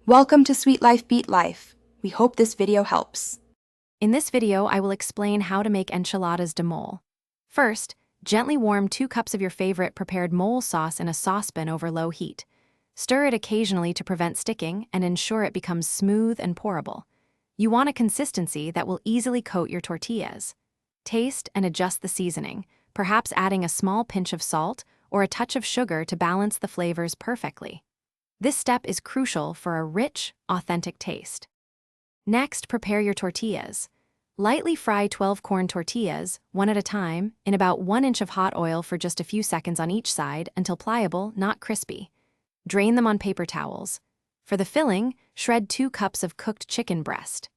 Welcome to Sweet Life Beat Life. We hope this video helps. In this video, I will explain how to make enchiladas de mole. First, gently warm 2 cups of your favorite prepared mole sauce in a saucepan over low heat. Stir it occasionally to prevent sticking and ensure it becomes smooth and pourable. You want a consistency that will easily coat your tortillas. Taste and adjust the seasoning, perhaps adding a small pinch of salt or a touch of sugar to balance the flavors perfectly. This step is crucial for a rich, authentic taste. Next, prepare your tortillas. Lightly fry 12 corn tortillas, one at a time, in about 1 inch of hot oil for just a few seconds on each side until pliable, not crispy. Drain them on paper towels. For the filling, shred 2 cups of cooked chicken breast.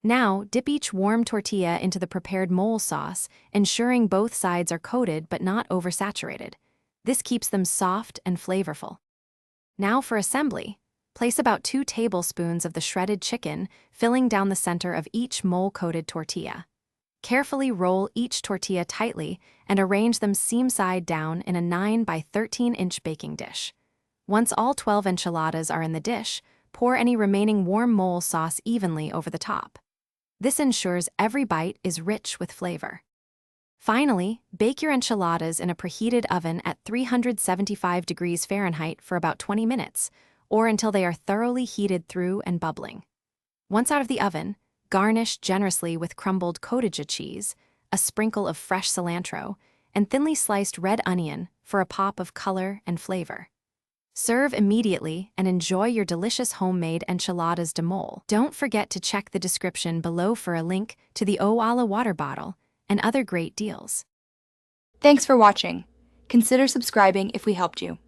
Now, dip each warm tortilla into the prepared mole sauce, ensuring both sides are coated but not oversaturated. This keeps them soft and flavorful. Now for assembly. Place about 2 tablespoons of the shredded chicken, filling down the center of each mole-coated tortilla. Carefully roll each tortilla tightly and arrange them seam-side down in a 9 by 13-inch baking dish. Once all 12 enchiladas are in the dish, pour any remaining warm mole sauce evenly over the top. This ensures every bite is rich with flavor. Finally, bake your enchiladas in a preheated oven at 375 degrees Fahrenheit for about 20 minutes, or until they are thoroughly heated through and bubbling. Once out of the oven, garnish generously with crumbled cottage cheese, a sprinkle of fresh cilantro, and thinly sliced red onion for a pop of color and flavor. Serve immediately and enjoy your delicious homemade enchiladas de mole. Don't forget to check the description below for a link to the Owala water bottle and other great deals. Thanks for watching. Consider subscribing if we helped you.